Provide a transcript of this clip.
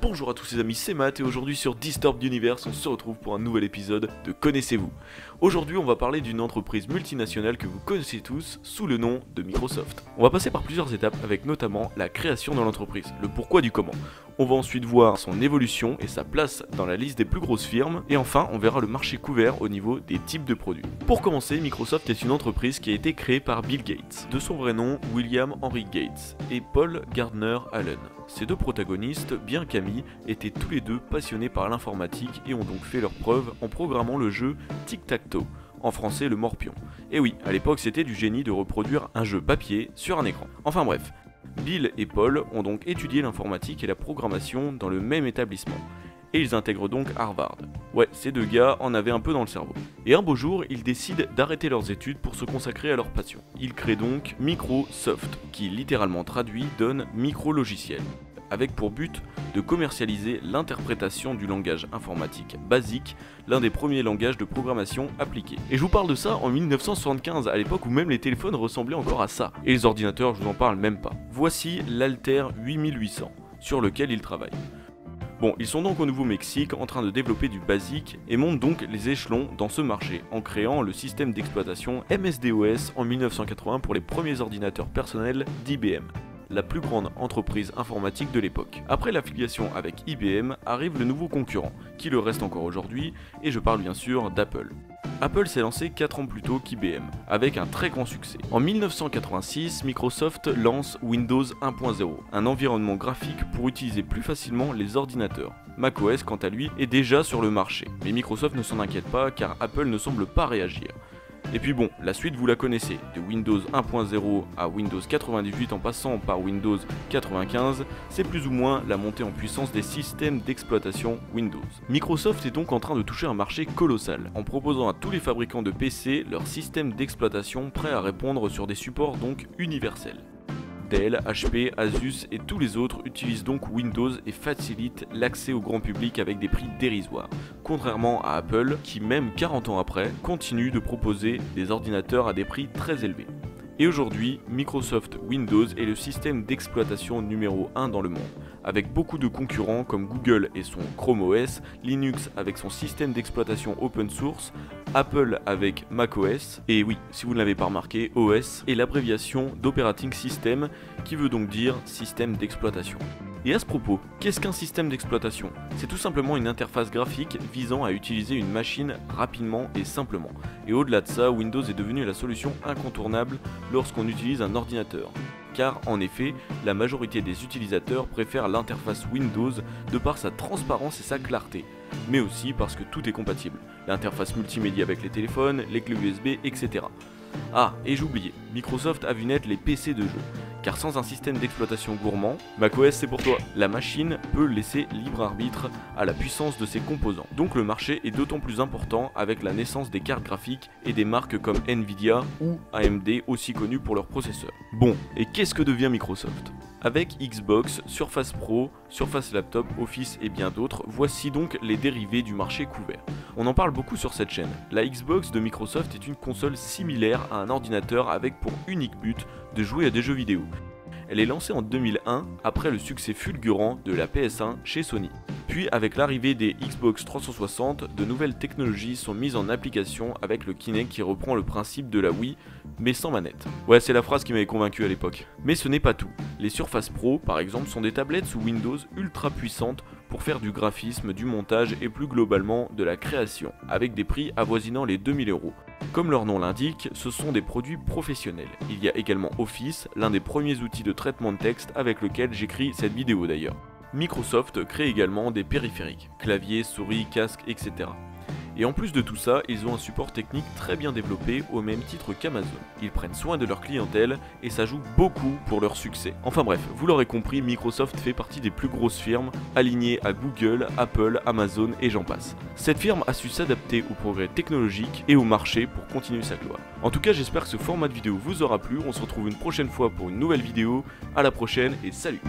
Bonjour à tous les amis, c'est Matt et aujourd'hui sur Disturbed Universe, on se retrouve pour un nouvel épisode de Connaissez-vous. Aujourd'hui on va parler d'une entreprise multinationale que vous connaissez tous sous le nom de Microsoft. On va passer par plusieurs étapes avec notamment la création de l'entreprise, le pourquoi du comment. On va ensuite voir son évolution et sa place dans la liste des plus grosses firmes et enfin on verra le marché couvert au niveau des types de produits. Pour commencer, Microsoft est une entreprise qui a été créée par Bill Gates, de son vrai nom William Henry Gates et Paul Gardner Allen. Ces deux protagonistes, bien qu'amis, étaient tous les deux passionnés par l'informatique et ont donc fait leurs preuves en programmant le jeu Tic-Tac-Toe, en français le Morpion. Et oui, à l'époque c'était du génie de reproduire un jeu papier sur un écran. Enfin bref, Bill et Paul ont donc étudié l'informatique et la programmation dans le même établissement. Et ils intègrent donc Harvard. Ouais, ces deux gars en avaient un peu dans le cerveau. Et un beau jour, ils décident d'arrêter leurs études pour se consacrer à leur passion. Ils créent donc Microsoft, qui littéralement traduit donne micro-logiciel, avec pour but de commercialiser l'interprétation du langage informatique basique, l'un des premiers langages de programmation appliqués. Et je vous parle de ça en 1975, à l'époque où même les téléphones ressemblaient encore à ça. Et les ordinateurs, je vous en parle même pas. Voici l'Altair 8800, sur lequel ils travaillent. Bon, ils sont donc au Nouveau-Mexique en train de développer du basique et montent donc les échelons dans ce marché en créant le système d'exploitation MS-DOS en 1980 pour les premiers ordinateurs personnels d'IBM, la plus grande entreprise informatique de l'époque. Après l'affiliation avec IBM arrive le nouveau concurrent, qui le reste encore aujourd'hui, et je parle bien sûr d'Apple. Apple s'est lancé 4 ans plus tôt qu'IBM, avec un très grand succès. En 1986, Microsoft lance Windows 1.0, un environnement graphique pour utiliser plus facilement les ordinateurs. macOS, quant à lui, est déjà sur le marché, mais Microsoft ne s'en inquiète pas car Apple ne semble pas réagir. Et puis bon, la suite vous la connaissez, de Windows 1.0 à Windows 98 en passant par Windows 95, c'est plus ou moins la montée en puissance des systèmes d'exploitation Windows. Microsoft est donc en train de toucher un marché colossal, en proposant à tous les fabricants de PC leur système d'exploitation prêt à répondre sur des supports donc universels. Dell, HP, Asus et tous les autres utilisent donc Windows et facilitent l'accès au grand public avec des prix dérisoires, contrairement à Apple qui, même 40 ans après, continue de proposer des ordinateurs à des prix très élevés. Et aujourd'hui, Microsoft Windows est le système d'exploitation numéro 1 dans le monde, avec beaucoup de concurrents comme Google et son Chrome OS, Linux avec son système d'exploitation open source, Apple avec macOS, et oui, si vous ne l'avez pas remarqué, OS est l'abréviation d'Operating System, qui veut donc dire système d'exploitation. Et à ce propos, qu'est-ce qu'un système d'exploitation? C'est tout simplement une interface graphique visant à utiliser une machine rapidement et simplement. Et au-delà de ça, Windows est devenu la solution incontournable lorsqu'on utilise un ordinateur. Car en effet, la majorité des utilisateurs préfèrent l'interface Windows de par sa transparence et sa clarté, mais aussi parce que tout est compatible. L'interface multimédia avec les téléphones, les clés USB, etc. Ah, et j'oubliais, Microsoft a vu naître les PC de jeu. Car sans un système d'exploitation gourmand, macOS c'est pour toi. La machine peut laisser libre arbitre à la puissance de ses composants. Donc le marché est d'autant plus important avec la naissance des cartes graphiques et des marques comme Nvidia ou AMD aussi connues pour leurs processeurs. Bon, et qu'est-ce que devient Microsoft ? Avec Xbox, Surface Pro, Surface Laptop, Office et bien d'autres, voici donc les dérivés du marché couvert. On en parle beaucoup sur cette chaîne. La Xbox de Microsoft est une console similaire à un ordinateur avec pour unique but de jouer à des jeux vidéo. Elle est lancée en 2001 après le succès fulgurant de la PS1 chez Sony. Puis avec l'arrivée des Xbox 360, de nouvelles technologies sont mises en application avec le Kinect qui reprend le principe de la Wii, mais sans manette. Ouais, c'est la phrase qui m'avait convaincu à l'époque. Mais ce n'est pas tout. Les Surface Pro, par exemple, sont des tablettes sous Windows ultra puissantes pour faire du graphisme, du montage et plus globalement de la création, avec des prix avoisinant les 2000 €. Comme leur nom l'indique, ce sont des produits professionnels. Il y a également Office, l'un des premiers outils de traitement de texte avec lequel j'écris cette vidéo d'ailleurs. Microsoft crée également des périphériques, clavier, souris, casque, etc. Et en plus de tout ça, ils ont un support technique très bien développé au même titre qu'Amazon. Ils prennent soin de leur clientèle et ça joue beaucoup pour leur succès. Enfin bref, vous l'aurez compris, Microsoft fait partie des plus grosses firmes alignées à Google, Apple, Amazon et j'en passe. Cette firme a su s'adapter au progrès technologique et au marché pour continuer sa gloire. En tout cas, j'espère que ce format de vidéo vous aura plu. On se retrouve une prochaine fois pour une nouvelle vidéo. À la prochaine et salut!